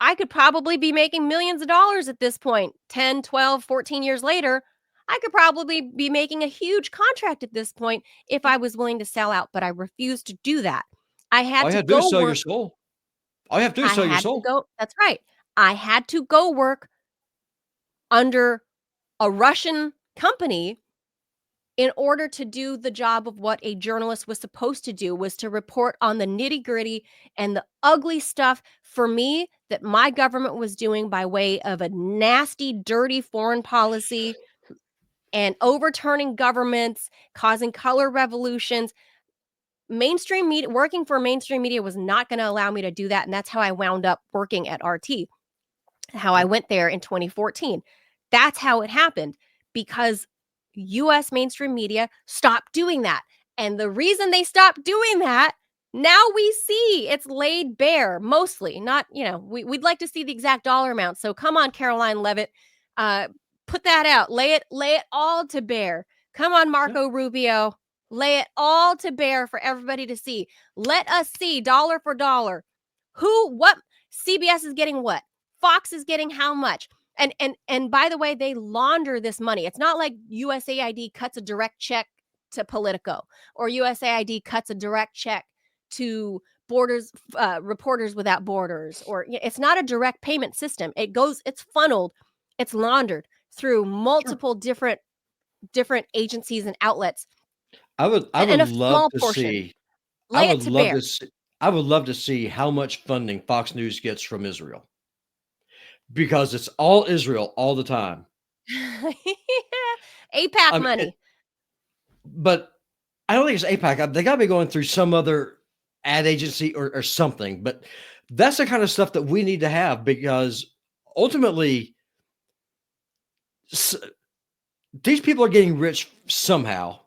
I could probably be making millions of dollars at this point, 10, 12, 14 years later. I could probably be making a huge contract at this point if I was willing to sell out, but I refused to do that. I All had you to have to do is go sell your work. soul. All you have to do is I sell your had to soul. go. That's right. I had to go work under a Russian company in order to do the job of what a journalist was supposed to do, was to report on the nitty-gritty and the ugly stuff for me that my government was doing by way of a nasty, dirty foreign policy and overturning governments, causing color revolutions. Mainstream media, working for mainstream media was not going to allow me to do that. And that's how I wound up working at RT, how I Yep. went there in 2014. That's how it happened, because US mainstream media stopped doing that. And the reason they stopped doing that, now we see it's laid bare, mostly. Not, we'd like to see the exact dollar amount. So come on, Caroline Levitt, put that out. Lay it all to bear. Come on, Marco Rubio, lay it all to bear for everybody to see. Let us see dollar for dollar what CBS is getting, what Fox is getting, how much. And by the way, they launder this money. It's not like USAID cuts a direct check to Politico, or USAID cuts a direct check to Reporters Without Borders, or it's not a direct payment system. It's funneled, it's laundered through multiple different agencies and outlets. I would And a love small to portion. see. I Lay it would to love bear. to see. I would love to see how much funding Fox News gets from Israel, because it's all Israel all the time. APAC money. But I don't think it's APAC. They got to be going through some other ad agency or something. But that's the kind of stuff that we need to have, because ultimately these people are getting rich somehow.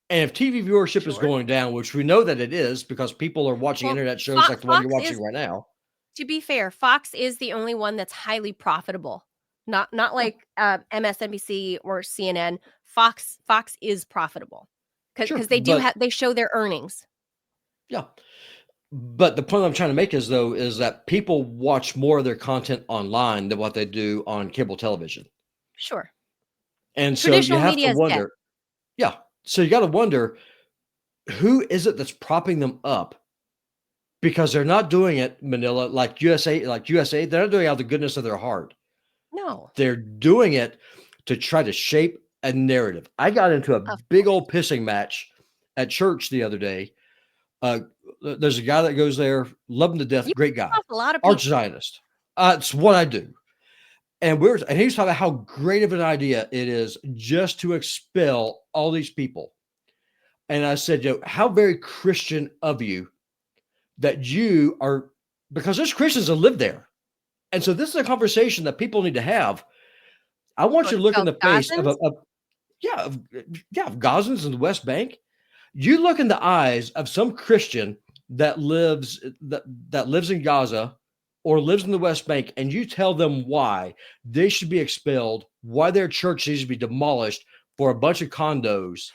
And if TV viewership is going down, which we know that it is, because people are watching internet shows like the one you're watching right now. To be fair, Fox is the only one that's highly profitable. Not like MSNBC or CNN. Fox is profitable because they show their earnings. Yeah. But the point I'm trying to make is that people watch more of their content online than what they do on cable television. Sure. And so you have to wonder. Yeah. So you got to wonder, who is it that's propping them up? Because they're not doing it, Manila, like USA, they're not doing it out of the goodness of their heart. No. They're doing it to try to shape a narrative. I got into a big old pissing match at church the other day. There's a guy that goes there, love him to death, great guy, a lot of people. Arch-Zionist. It's what I do. And he was talking about how great of an idea it is just to expel all these people. And I said, how very Christian of you that you are, because there's Christians that live there. And so this is a conversation that people need to have. I want you to look in the face of Gazans in the West Bank. You look in the eyes of some Christian that lives in Gaza or lives in the West Bank, and you tell them why they should be expelled, why their church needs to be demolished for a bunch of condos,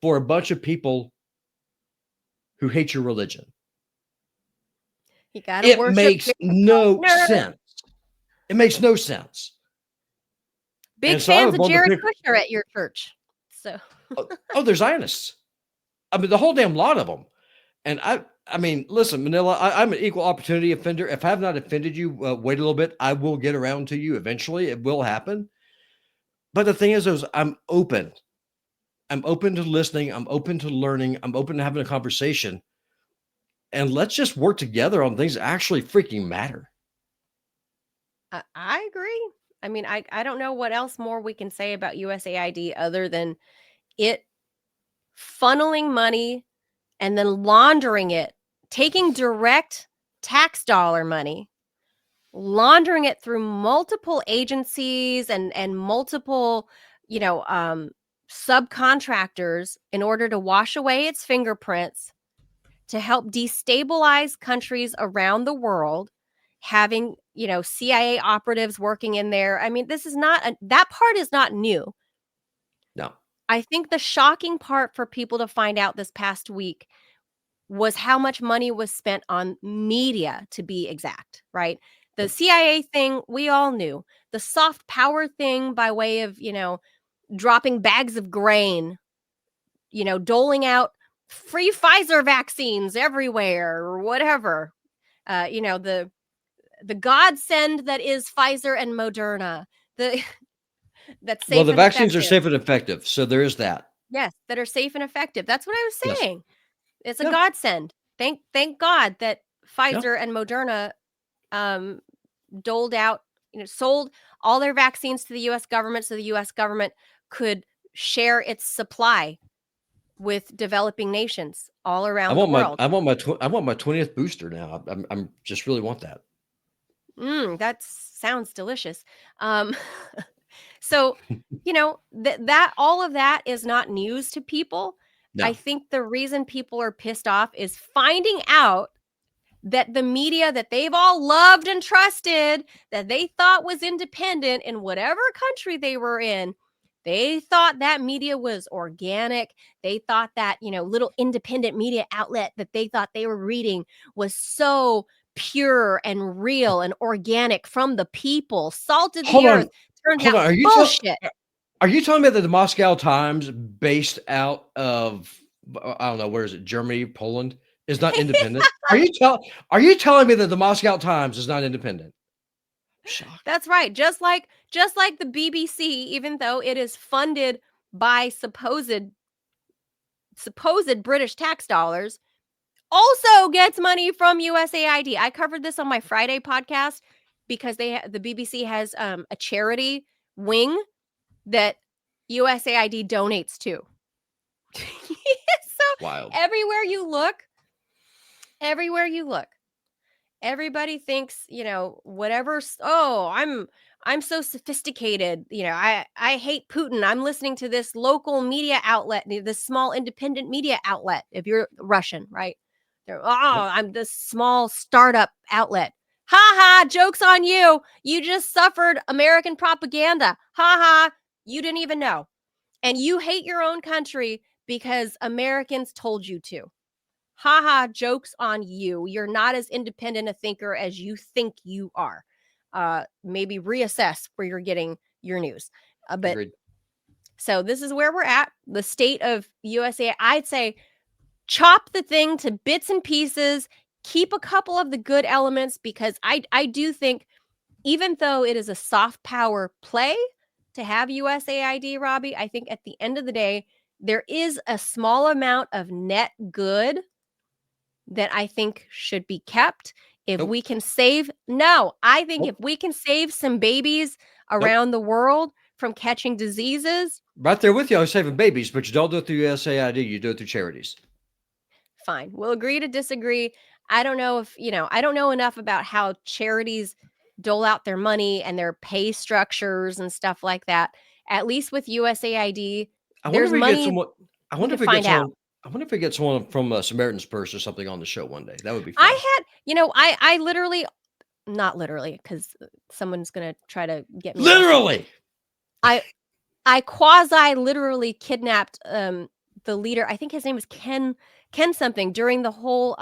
for a bunch of people who hate your religion. You gotta worship. It makes no sense. It makes no sense. Big fans of Jared Kushner at your church. So they're Zionists. I mean, the whole damn lot of them. And I mean, listen, Manila, I'm an equal opportunity offender. If I have not offended you, wait a little bit. I will get around to you eventually. It will happen. But the thing is I'm open. I'm open to listening. I'm open to learning. I'm open to having a conversation. And let's just work together on things that actually freaking matter. I agree. I mean, I don't know what else more we can say about USAID other than it funneling money and then laundering it, taking direct tax dollar money, laundering it through multiple agencies and multiple, subcontractors in order to wash away its fingerprints, to help destabilize countries around the world, having, CIA operatives working in there. I mean, this is that part is not new. No. I think the shocking part for people to find out this past week was how much money was spent on media, to be exact, right? The CIA thing, we all knew. The soft power thing by way of, dropping bags of grain, doling out free Pfizer vaccines everywhere or whatever. The godsend that is Pfizer and Moderna. That's safe. Well, the vaccines are safe and effective, so there is that. Yes, that are safe and effective. That's what I was saying. Yes. It's a godsend. Thank God that Pfizer and Moderna doled out, sold all their vaccines to the U.S. government so the U.S. government could share its supply with developing nations all around the world. I want my 20th booster now. I'm just really want that. That sounds delicious. So, that all of that is not news to people. I No. think the reason people are pissed off is finding out that the media that they've all loved and trusted, that they thought was independent in whatever country they were in, they thought that media was organic. They thought that, little independent media outlet that they thought they were reading was so pure and real and organic from the people, salt of Hold the earth. on. Turns Hold out on. bullshit. Are you telling me that the Moscow Times, based out of, I don't know, where is it? Germany, Poland, is not independent? Are you telling me that the Moscow Times is not independent? Shocked. That's right. Just like the BBC, even though it is funded by supposed British tax dollars, also gets money from USAID. I covered this on my Friday podcast because the BBC has a charity wing that USAID donates to. So Wild. everywhere you look, everybody thinks, whatever. Oh, I'm so sophisticated. I hate Putin. I'm listening to this local media outlet, this small independent media outlet. If you're Russian, right? Yep. I'm this small startup outlet. Ha ha, joke's on you. You just suffered American propaganda. Ha ha, you didn't even know. And you hate your own country because Americans told you to. Ha ha, joke's on you. You're not as independent a thinker as you think you are. Maybe reassess where you're getting your news. But Agreed. so this is where we're at. The state of USA, I'd say chop the thing to bits and pieces, keep a couple of the good elements, because I do think, even though it is a soft power play to have USAID, Robby, I think at the end of the day, there is a small amount of net good that I think should be kept. If Nope. we can save, no, I think if Nope. we can save some babies Nope. around the world from catching diseases, Right there with you. I was saving babies, but you don't do it through USAID. You do it through charities. fine. We'll agree to disagree. I don't know if, I don't know enough about how charities dole out their money and their pay structures and stuff like that. At least with USAID, I wonder there's if we get money someone. I we wonder can if we get find out. someone. I wonder if we get someone from Samaritan's Purse or something on the show one day. That would be fun. I had, I literally, not literally, because someone's going to try to get me arrested. Literally. I quasi literally kidnapped the leader. I think his name was Ken something, during the whole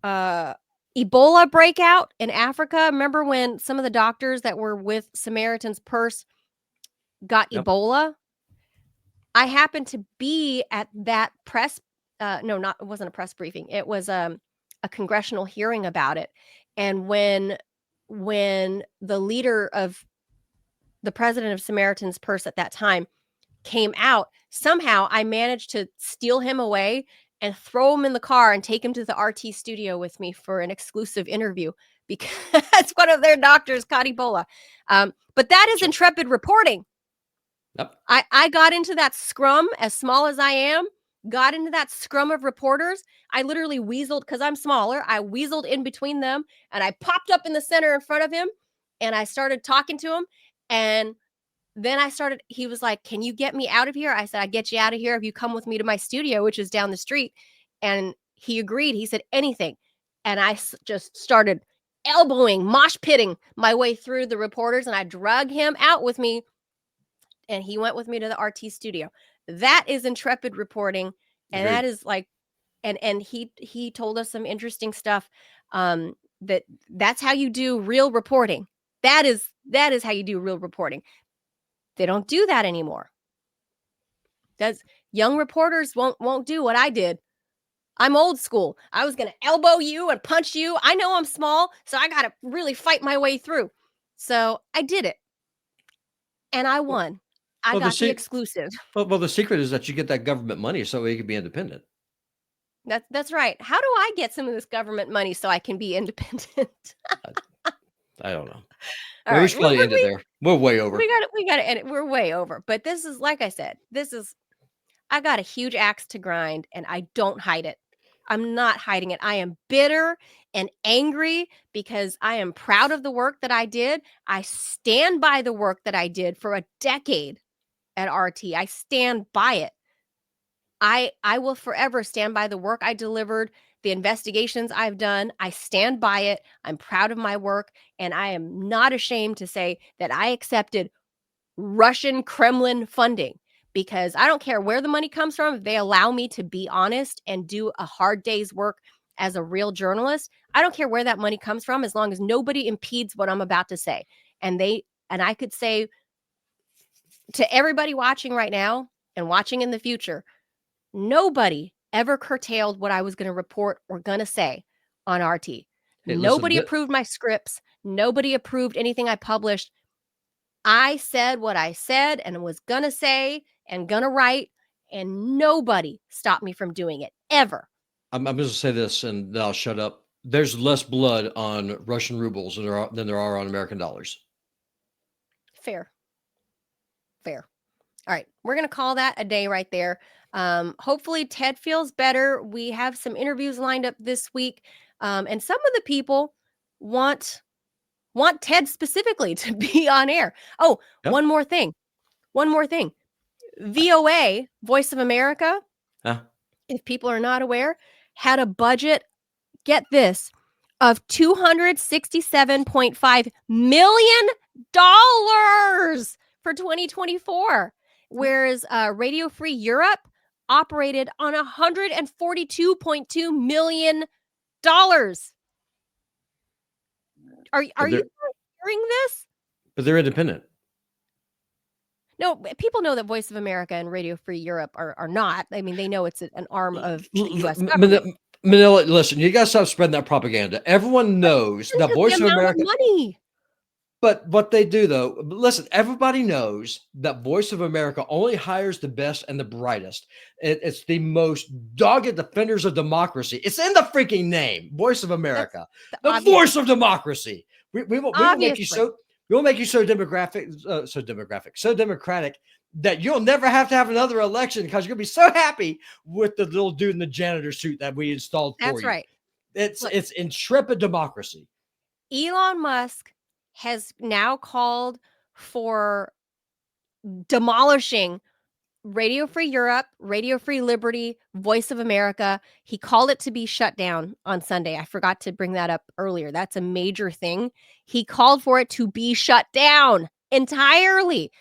Ebola breakout in Africa. Remember when some of the doctors that were with Samaritan's Purse got Yep. Ebola? I happened to be at that press no, not it wasn't a press briefing. It was a congressional hearing about it. And when the leader of the president of Samaritan's Purse at that time came out, somehow I managed to steal him away and throw him in the car and take him to the RT studio with me for an exclusive interview because one of their doctors caught Ebola. But that is intrepid reporting. Yep. I got into that scrum, as small as I am, got into that scrum of reporters. I literally weaseled, because I'm smaller, I weaseled in between them, and I popped up in the center in front of him, and I started talking to him. And then he was like, "Can you get me out of here?" I said, "I get you out of here if you come with me to my studio, which is down the street." And he agreed. He said, "Anything." And I just started elbowing, mosh pitting my way through the reporters, and I drug him out with me. And he went with me to the RT studio. That is intrepid reporting. And Agreed. that is like, and he told us some interesting stuff. That's how you do real reporting. That is how you do real reporting. They don't do that anymore. Young reporters won't do what I did. I'm old school. I was gonna elbow you and punch you. I know I'm small, so I gotta really fight my way through. So I did it, and I Well, won. I well, got the exclusive. the secret is that you get that government money so you can be independent. That's right. How do I get some of this government money so I can be independent? I don't know. All Well, we right, should probably end it there. We're way over. we got to end it. We're way over. But this is, like I said, I got a huge axe to grind, and I don't hide it. I'm not hiding it. I am bitter and angry because I am proud of the work that I did. I stand by the work that I did for a decade at RT. I stand by it. I will forever stand by the work I delivered, the investigations I've done. I stand by it. I'm proud of my work, and I am not ashamed to say that I accepted Russian Kremlin funding, because I don't care where the money comes from. If they allow me to be honest and do a hard day's work as a real journalist, I don't care where that money comes from, as long as nobody impedes what I'm about to say. And I could say to everybody watching right now and watching in the future, nobody ever curtailed what I was going to report or going to say on RT. Hey, listen, Nobody approved my scripts. Nobody approved anything I published. I said what I said and was going to say and going to write, and nobody stopped me from doing it, ever. I'm going to say this and then I'll shut up. There's less blood on Russian rubles than there are on American dollars. Fair. All right. We're going to call that a day right there. Hopefully Ted feels better. We have some interviews lined up this week. And some of the people want Ted specifically to be on air. Oh, Yep. One more thing. VOA, Voice of America, if people are not aware, had a budget, get this, of $267.5 million for 2024. Whereas Radio Free Europe operated on $142.2 million. Are you hearing this? But they're independent. No, people know that Voice of America and Radio Free Europe are not. I mean, they know it's an arm of the U.S. government. Manila, listen, you got to stop spreading that propaganda. Everyone knows that Voice of America. Money. But what they do, though, listen, everybody knows that Voice of America only hires the best and the brightest. It's the most dogged defenders of democracy. It's in the freaking name, Voice of America, the voice of democracy. We will make you so. We'll make you so democratic that you'll never have to have another election, because you're gonna be so happy with the little dude in the janitor suit that we installed for you. That's right. It's intrepid democracy. Elon Musk has now called for demolishing Radio Free Europe, Radio Free Liberty, Voice of America. He called it to be shut down on Sunday. I forgot to bring that up earlier. That's a major thing. He called for it to be shut down entirely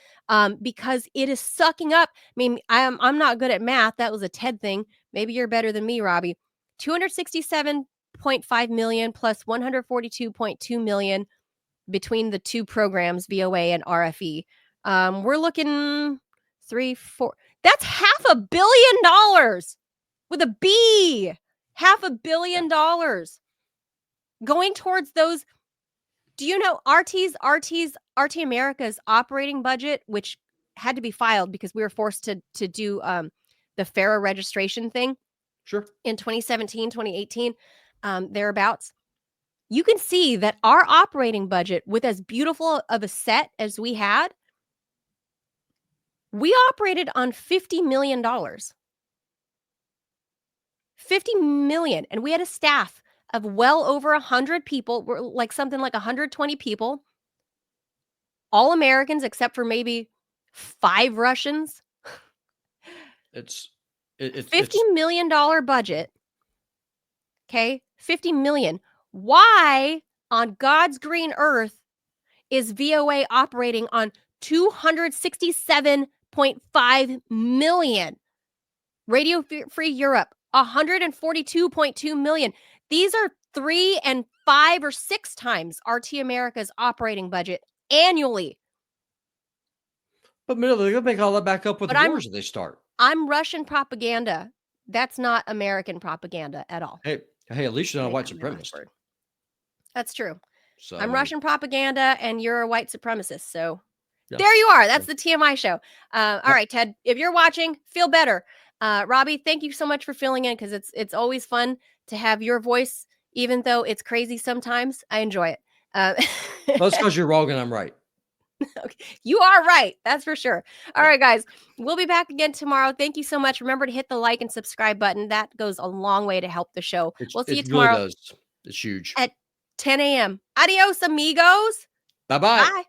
because it is sucking up. I mean, I'm not good at math. That was a TED thing. Maybe you're better than me, Robby. $267.5 million plus $142.2 million between the two programs, VOA and RFE. We're looking 3, 4. That's $500 million with a B. $500 million going towards those. Do you know RT America's operating budget, which had to be filed because we were forced to do the FARA registration thing? Sure. In 2017, 2018, thereabouts. You can see that our operating budget, with as beautiful of a set as we had, we operated on $50 million. $50 million. And we had a staff of well over 100 people. We're like something like 120 people. All Americans except for maybe 5 Russians. It's $50 million budget. Okay? $50 million. Why on God's green earth is VOA operating on $267.5 million? Radio Free Europe, $142.2 million. These are 3 and 5 or 6 times RT America's operating budget annually. But they're going to make all that back up with the wars that they start. I'm Russian propaganda. That's not American propaganda at all. Hey, at least you're not a white supremacist. That's true. So, I'm Russian propaganda and you're a white supremacist. So there you are. That's the TMI show. All right, Ted, if you're watching, feel better. Robby, thank you so much for filling in, because it's always fun to have your voice, even though it's crazy sometimes. I enjoy it. Well, it's because you're wrong and I'm right. Okay. You are right. That's for sure. All Yeah. right, guys. We'll be back again tomorrow. Thank you so much. Remember to hit the like and subscribe button. That goes a long way to help the show. We'll see you It really tomorrow does. It's huge. at 10 a.m. Adios, amigos. Bye-bye. Bye.